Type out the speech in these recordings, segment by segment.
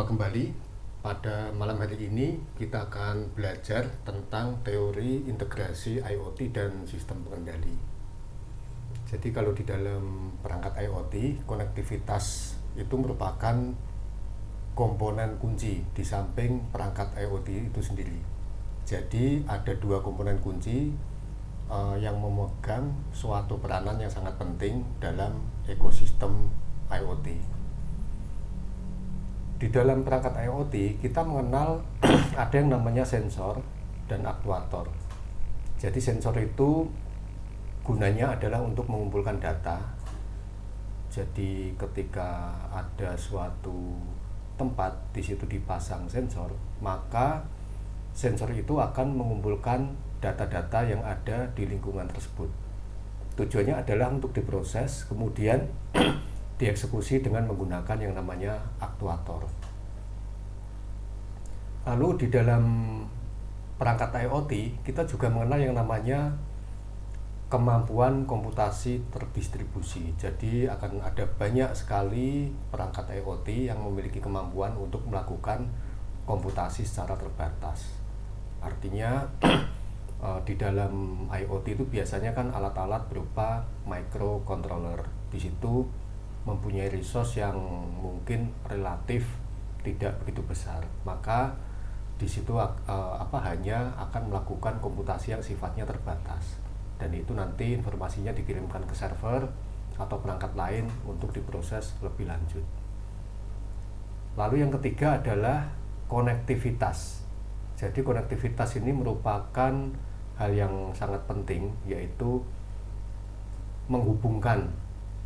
Jumpa kembali. Pada malam hari ini kita akan belajar tentang teori integrasi IoT dan sistem pengendali. Jadi kalau di dalam perangkat IoT, konektivitas itu merupakan komponen kunci di samping perangkat IoT itu sendiri. Jadi ada dua komponen kunci yang memegang suatu peranan yang sangat penting dalam ekosistem IoT. Di dalam perangkat IoT kita mengenal ada yang namanya sensor dan aktuator. Jadi sensor itu gunanya adalah untuk mengumpulkan data. Jadi ketika ada suatu tempat di situ dipasang sensor, maka sensor itu akan mengumpulkan data-data yang ada di lingkungan tersebut. Tujuannya adalah untuk diproses, kemudian dieksekusi dengan menggunakan yang namanya aktuator. Lalu di dalam perangkat IoT kita juga mengenal yang namanya kemampuan komputasi terdistribusi. Jadi akan ada banyak sekali perangkat IoT yang memiliki kemampuan untuk melakukan komputasi secara terbatas. Artinya di dalam IoT itu biasanya kan alat-alat berupa microcontroller. Di situ mempunyai resource yang mungkin relatif tidak begitu besar, maka di situ hanya akan melakukan komputasi yang sifatnya terbatas, dan itu nanti informasinya dikirimkan ke server atau perangkat lain untuk diproses lebih lanjut. Lalu yang ketiga adalah konektivitas. Jadi konektivitas ini merupakan hal yang sangat penting, yaitu menghubungkan,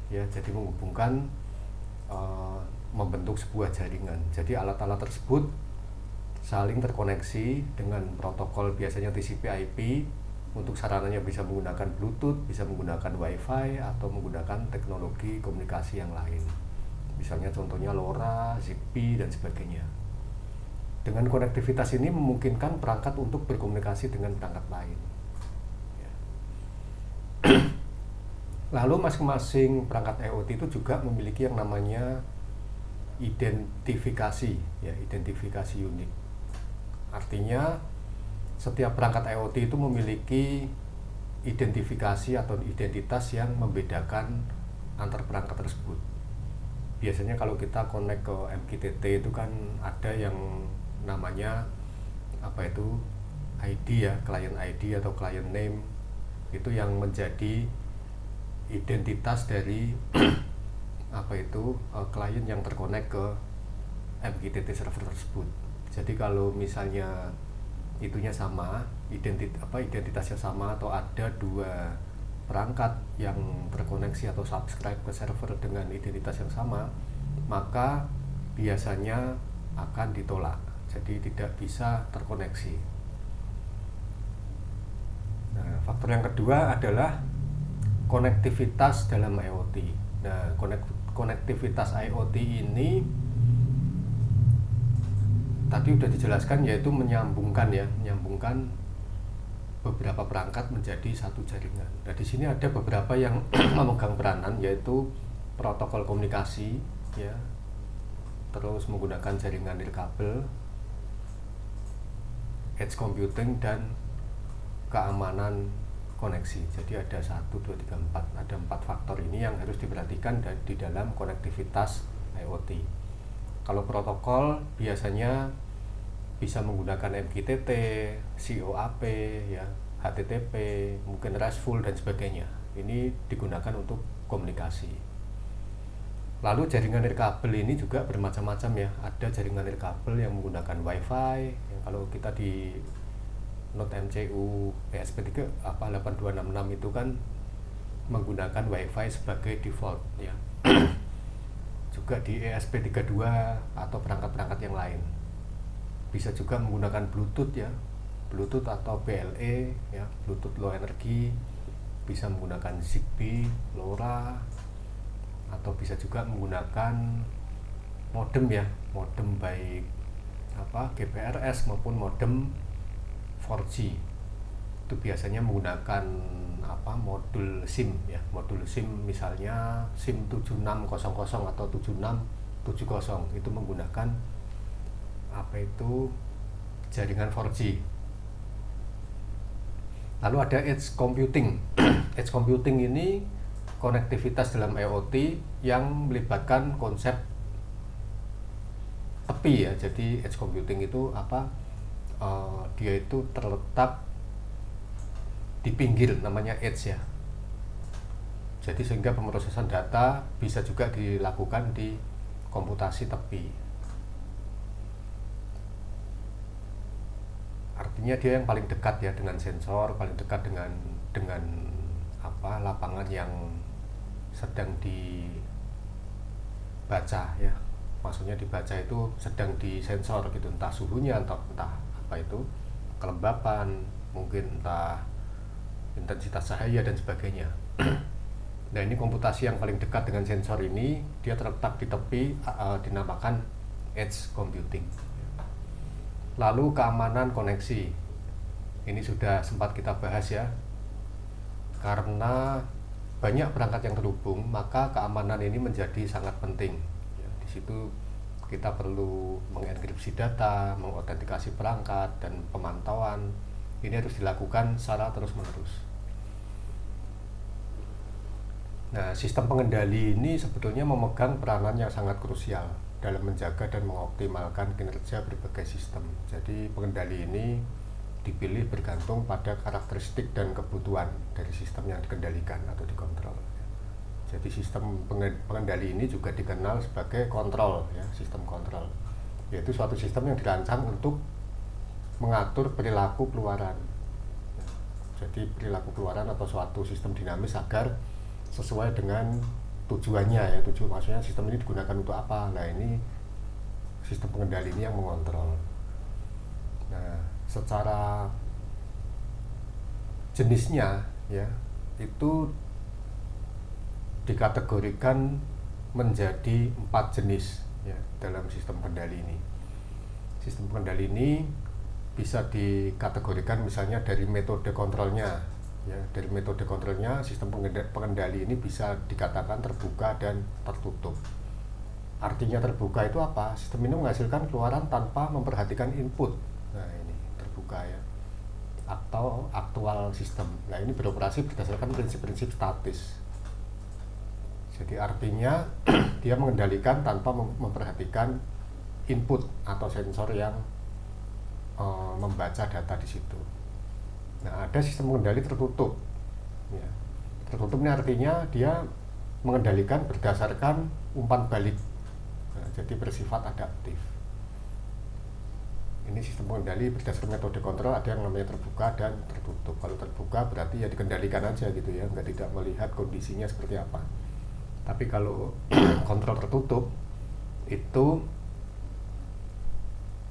jadi menghubungkan, membentuk sebuah jaringan. Jadi alat-alat tersebut saling terkoneksi dengan protokol biasanya TCP/IP. Untuk sarananya bisa menggunakan Bluetooth, bisa menggunakan Wi-Fi, atau menggunakan teknologi komunikasi yang lain. Misalnya contohnya LoRa, Zigbee, dan sebagainya. Dengan konektivitas ini memungkinkan perangkat untuk berkomunikasi dengan perangkat lain. Lalu masing-masing perangkat IoT itu juga memiliki yang namanya identifikasi unik. Artinya setiap perangkat IoT itu memiliki identifikasi atau identitas yang membedakan antar perangkat tersebut. Biasanya kalau kita connect ke MQTT itu kan ada yang namanya ID, client ID atau client name, itu yang menjadi identitas dari klien yang terkonek ke MQTT server tersebut. Jadi kalau misalnya itunya sama, identitasnya sama, atau ada dua perangkat yang terkoneksi atau subscribe ke server dengan identitas yang sama, maka biasanya akan ditolak. Jadi tidak bisa terkoneksi. Nah, faktor yang kedua adalah konektivitas dalam IoT. Nah, konektivitas IoT ini tadi sudah dijelaskan, yaitu menyambungkan beberapa perangkat menjadi satu jaringan. Nah, di sini ada beberapa yang memegang peranan, yaitu protokol komunikasi, terus menggunakan jaringan nirkabel, edge computing, dan keamanan koneksi. Jadi ada 1, 2, 3, 4. Ada 4 faktor ini yang harus diperhatikan di dalam konektivitas IoT. Kalau protokol biasanya bisa menggunakan MQTT, COAP, HTTP, mungkin RESTful dan sebagainya. Ini digunakan untuk komunikasi. Lalu jaringan nirkabel ini juga bermacam-macam ya. Ada jaringan nirkabel yang menggunakan Wi-Fi. Kalau kita di Node MCU ESP32 8266 itu kan menggunakan Wi-Fi sebagai default ya. Juga di ESP32 atau perangkat-perangkat yang lain. Bisa juga menggunakan Bluetooth Bluetooth atau BLE Bluetooth Low Energy. Bisa menggunakan Zigbee, LoRa, atau bisa juga menggunakan modem modem baik GPRS maupun modem 4G. Itu biasanya menggunakan modul SIM modul SIM, misalnya SIM 7600 atau 7670, itu menggunakan apa itu jaringan 4G. Lalu ada edge computing. Edge computing ini konektivitas dalam IoT yang melibatkan konsep tepi ya. Jadi edge computing itu apa? Dia itu terletak di pinggir, namanya edge ya. Jadi sehingga pemrosesan data bisa juga dilakukan di komputasi tepi. Artinya dia yang paling dekat ya dengan sensor, paling dekat dengan apa lapangan yang sedang dibaca ya. Maksudnya dibaca itu sedang disensor gitu, entah suhunya atau entah apa itu kelembapan, mungkin entah intensitas cahaya dan sebagainya. Nah, ini komputasi yang paling dekat dengan sensor ini, dia terletak di tepi, dinamakan edge computing. Lalu keamanan koneksi, ini sudah sempat kita bahas ya. Karena banyak perangkat yang terhubung, maka keamanan ini menjadi sangat penting. Ya, di situ kita perlu mengenkripsi data, mengautentikasi perangkat, dan pemantauan. Ini harus dilakukan secara terus-menerus. Nah, sistem pengendali ini sebetulnya memegang peranan yang sangat krusial dalam menjaga dan mengoptimalkan kinerja berbagai sistem. Jadi pengendali ini dipilih bergantung pada karakteristik dan kebutuhan dari sistem yang dikendalikan atau dikontrol. Jadi sistem pengendali ini juga dikenal sebagai kontrol ya, sistem kontrol. Yaitu suatu sistem yang dirancang untuk mengatur perilaku keluaran. Jadi perilaku keluaran atau suatu sistem dinamis agar sesuai dengan tujuannya ya, maksudnya sistem ini digunakan untuk apa. Nah, ini sistem pengendali ini yang mengontrol. Nah, secara jenisnya ya itu dikategorikan menjadi 4 jenis ya dalam sistem pengendali ini. Sistem pengendali ini bisa dikategorikan misalnya dari metode kontrolnya ya. Dari metode kontrolnya, sistem pengendali ini bisa dikatakan terbuka dan tertutup. Artinya terbuka itu apa? Sistem ini menghasilkan keluaran tanpa memperhatikan input. Nah, ini terbuka ya. Atau aktual sistem. Nah, ini beroperasi berdasarkan prinsip-prinsip statis. Jadi artinya dia mengendalikan tanpa memperhatikan input atau sensor yang membaca data di situ. Nah, ada sistem pengendali tertutup. Ya. Tertutup ini artinya dia mengendalikan berdasarkan umpan balik. Nah, jadi bersifat adaptif. Ini sistem pengendali berdasarkan metode kontrol, ada yang namanya terbuka dan tertutup. Kalau terbuka berarti ya dikendalikan aja gitu ya, nggak tidak melihat kondisinya seperti apa. Tapi kalau kontrol tertutup itu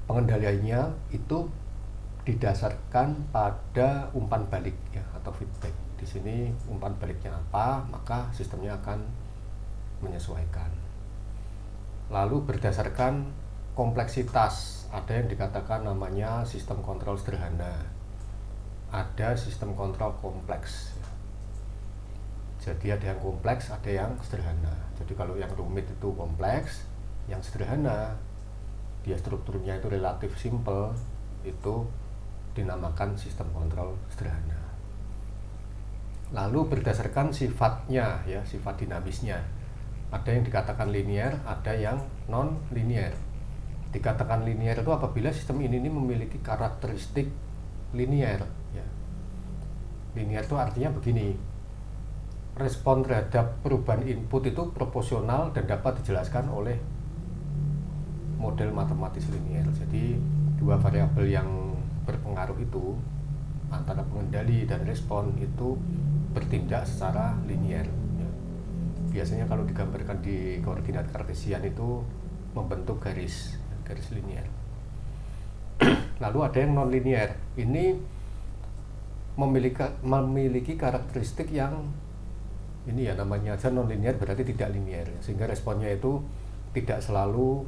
pengendaliannya itu didasarkan pada umpan balik ya atau feedback. Di sini umpan baliknya apa, maka sistemnya akan menyesuaikan. Lalu berdasarkan kompleksitas, ada yang dikatakan namanya sistem kontrol sederhana. Ada sistem kontrol kompleks. Jadi ada yang kompleks, ada yang sederhana. Jadi kalau yang rumit itu kompleks, yang sederhana dia strukturnya itu relatif simple, itu dinamakan sistem kontrol sederhana. Lalu berdasarkan sifatnya ya, sifat dinamisnya, ada yang dikatakan linear, ada yang non linear. Dikatakan linear itu apabila sistem ini memiliki karakteristik linear ya. Linear itu artinya begini, respon terhadap perubahan input itu proporsional dan dapat dijelaskan oleh model matematis linear. Jadi dua variabel yang berpengaruh itu antara pengendali dan respon itu bertindak secara linear ya. Biasanya kalau digambarkan di koordinat kartesian itu membentuk garis linear. Lalu ada yang non linear. Ini memiliki karakteristik yang ini ya, namanya aja non linear berarti tidak linear, sehingga responnya itu tidak selalu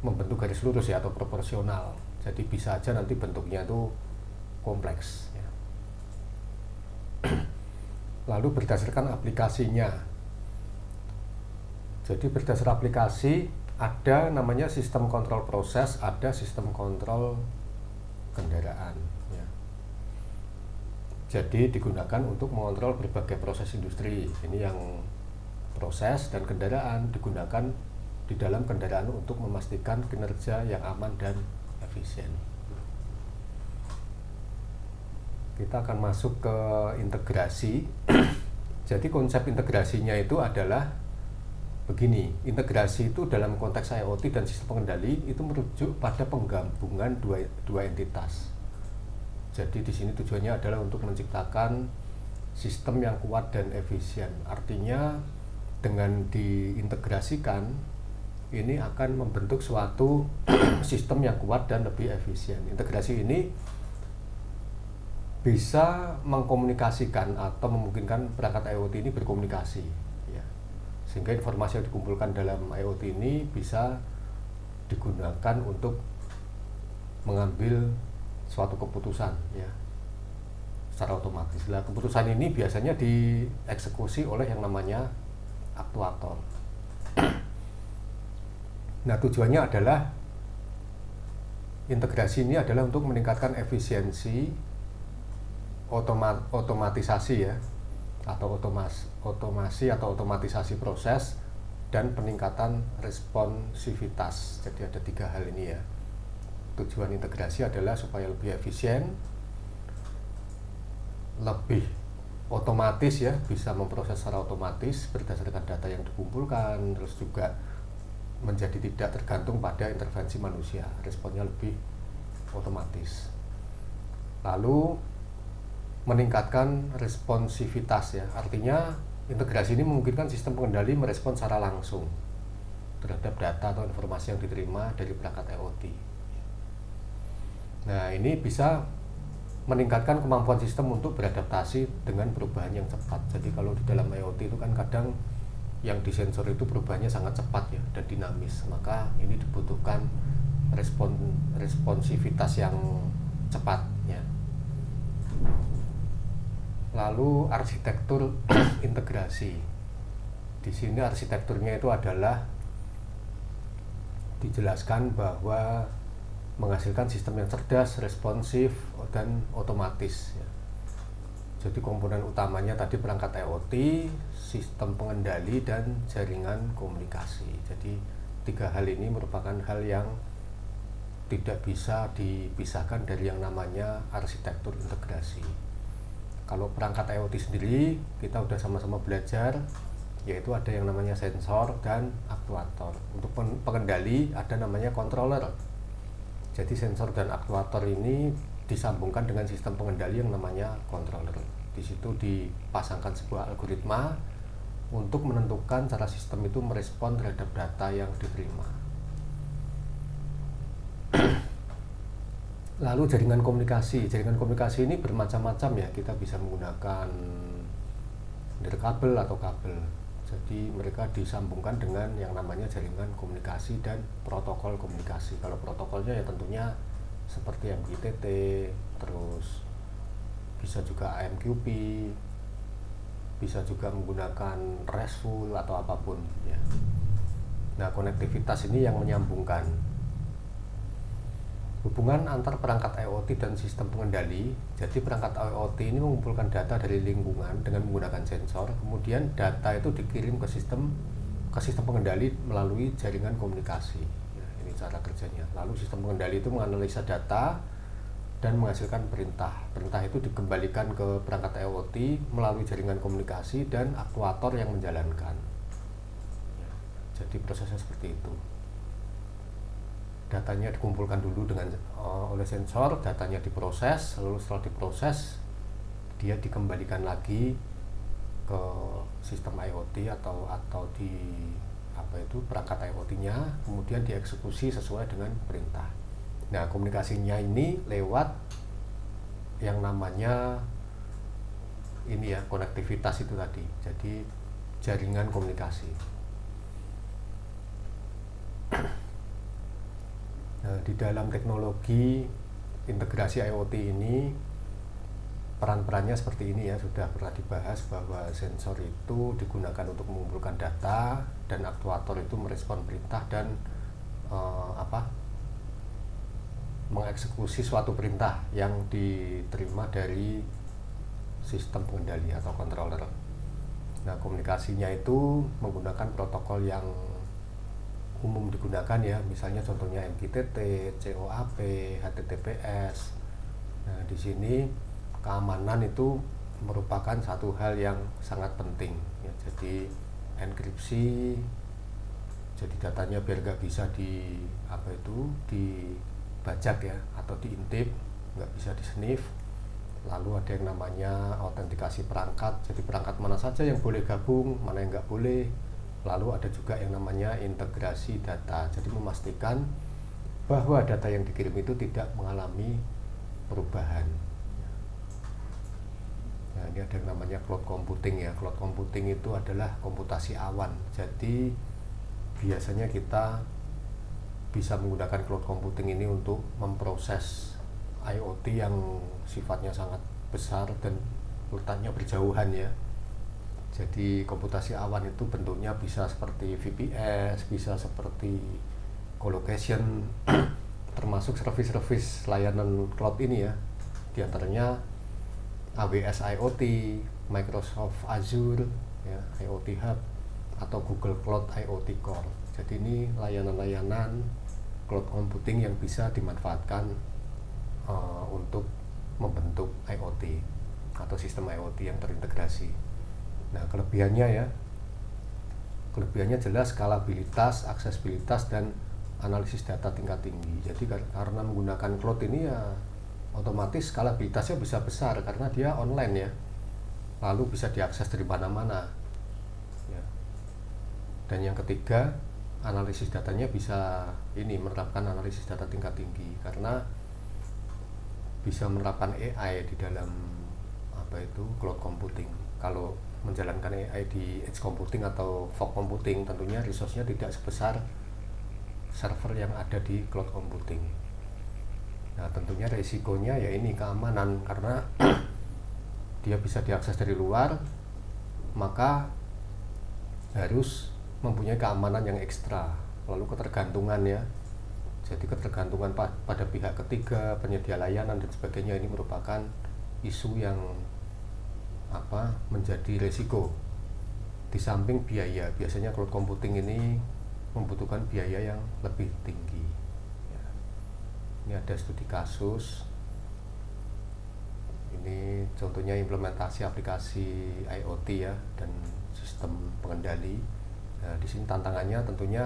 membentuk garis lurus ya atau proporsional. Jadi bisa aja nanti bentuknya itu kompleks ya. Lalu berdasarkan aplikasinya. Jadi berdasar aplikasi Ada namanya sistem kontrol proses, ada sistem kontrol kendaraan ya. Jadi digunakan untuk mengontrol berbagai proses industri. Ini yang proses, dan kendaraan digunakan di dalam kendaraan untuk memastikan kinerja yang aman dan efisien. Kita akan masuk ke integrasi. Jadi konsep integrasinya itu adalah begini, integrasi itu dalam konteks IoT dan sistem pengendali itu merujuk pada penggabungan dua entitas. Jadi di sini tujuannya adalah untuk menciptakan sistem yang kuat dan efisien. Artinya dengan diintegrasikan ini akan membentuk suatu sistem yang kuat dan lebih efisien. Integrasi ini bisa mengkomunikasikan atau memungkinkan perangkat IoT ini berkomunikasi. Sehingga informasi yang dikumpulkan dalam IoT ini bisa digunakan untuk mengambil suatu keputusan ya secara otomatis. Nah, keputusan ini biasanya dieksekusi oleh yang namanya aktuator. Nah, tujuannya adalah integrasi ini adalah untuk meningkatkan efisiensi otomatisasi ya, atau otomasi atau otomatisasi proses, dan peningkatan responsivitas. Jadi ada 3 hal ini ya. Tujuan integrasi adalah supaya lebih efisien, lebih otomatis ya, bisa memproses secara otomatis berdasarkan data yang dikumpulkan, terus juga menjadi tidak tergantung pada intervensi manusia, responnya lebih otomatis. Lalu meningkatkan responsivitas ya, artinya integrasi ini memungkinkan sistem pengendali merespon secara langsung terhadap data atau informasi yang diterima dari perangkat IoT. Nah, ini bisa meningkatkan kemampuan sistem untuk beradaptasi dengan perubahan yang cepat. Jadi kalau di dalam IoT itu kan kadang yang disensor itu perubahannya sangat cepat ya dan dinamis, maka ini dibutuhkan responsivitas yang cepat ya. Lalu arsitektur integrasi. Di sini arsitekturnya itu adalah dijelaskan bahwa menghasilkan sistem yang cerdas, responsif, dan otomatis ya. Jadi komponen utamanya tadi perangkat IoT, sistem pengendali, dan jaringan komunikasi. Jadi 3 hal ini merupakan hal yang tidak bisa dipisahkan dari yang namanya arsitektur integrasi. Kalau perangkat IoT sendiri kita udah sama-sama belajar, yaitu ada yang namanya sensor dan aktuator. Untuk pengendali ada namanya controller. Jadi sensor dan aktuator ini disambungkan dengan sistem pengendali yang namanya controller. Di situ dipasangkan sebuah algoritma untuk menentukan cara sistem itu merespon terhadap data yang diterima. Lalu jaringan komunikasi. Jaringan komunikasi ini bermacam-macam ya. Kita bisa menggunakan nirkabel atau kabel. Jadi mereka disambungkan dengan yang namanya jaringan komunikasi dan protokol komunikasi. Kalau protokolnya ya tentunya seperti MQTT, terus bisa juga AMQP, bisa juga menggunakan RESTful atau apapun ya. Nah, konektivitas ini yang menyambungkan. Hubungan antar perangkat IoT dan sistem pengendali. Jadi perangkat IoT ini mengumpulkan data dari lingkungan dengan menggunakan sensor, kemudian data itu dikirim ke sistem pengendali melalui jaringan komunikasi ya, ini cara kerjanya. Lalu sistem pengendali itu menganalisa data dan menghasilkan perintah itu dikembalikan ke perangkat IoT melalui jaringan komunikasi dan aktuator yang menjalankan ya, jadi prosesnya seperti itu. Datanya dikumpulkan dulu oleh sensor, datanya diproses, lalu setelah diproses dia dikembalikan lagi ke sistem IoT atau di perangkat IoT-nya, kemudian dieksekusi sesuai dengan perintah. Nah, komunikasinya ini lewat yang namanya ini ya, konektivitas itu tadi. Jadi jaringan komunikasi. Nah, di dalam teknologi integrasi IoT ini peran-perannya seperti ini ya, sudah pernah dibahas bahwa sensor itu digunakan untuk mengumpulkan data dan aktuator itu merespon perintah dan mengeksekusi suatu perintah yang diterima dari sistem pengendali atau controller. Nah, komunikasinya itu menggunakan protokol yang umum digunakan ya, misalnya contohnya MQTT, COAP, HTTPS. Nah, di sini keamanan itu merupakan satu hal yang sangat penting ya. Jadi enkripsi, jadi datanya biar nggak bisa dibajak ya, atau diintip, nggak bisa disniff. Lalu ada yang namanya autentikasi perangkat, jadi perangkat mana saja yang boleh gabung, mana yang nggak boleh. Lalu ada juga yang namanya integrasi data, jadi memastikan bahwa data yang dikirim itu tidak mengalami perubahan. Nah, ini ada yang namanya cloud computing ya. Cloud computing itu adalah komputasi awan. Jadi biasanya kita bisa menggunakan cloud computing ini untuk memproses IoT yang sifatnya sangat besar dan letaknya berjauhan ya. Jadi komputasi awan itu bentuknya bisa seperti VPS, bisa seperti colocation, termasuk service-service layanan cloud ini ya. Di antaranya AWS IoT, Microsoft Azure ya, IoT Hub, atau Google Cloud IoT Core. Jadi ini layanan-layanan cloud computing yang bisa dimanfaatkan untuk membentuk IoT atau sistem IoT yang terintegrasi. Nah, kelebihannya jelas skalabilitas, aksesibilitas, dan analisis data tingkat tinggi. Jadi karena menggunakan cloud ini ya otomatis skalabilitasnya bisa besar karena dia online ya, lalu bisa diakses dari mana-mana ya. Dan yang ketiga, analisis datanya bisa menerapkan analisis data tingkat tinggi karena bisa menerapkan AI di dalam cloud computing. Kalau menjalankan AI di edge computing atau fog computing, tentunya resource-nya tidak sebesar server yang ada di cloud computing. Nah, tentunya resikonya ya ini keamanan, karena dia bisa diakses dari luar, maka harus mempunyai keamanan yang ekstra. Lalu ketergantungan ya, jadi ketergantungan pada pihak ketiga, penyedia layanan dan sebagainya, ini merupakan isu yang menjadi resiko. Di samping biaya, biasanya cloud computing ini membutuhkan biaya yang lebih tinggi ya. Ini ada studi kasus, ini contohnya implementasi aplikasi IoT ya dan sistem pengendali. Nah, di sini tantangannya tentunya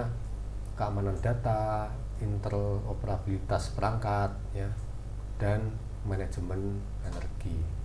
keamanan data, interoperabilitas perangkat ya, dan manajemen energi.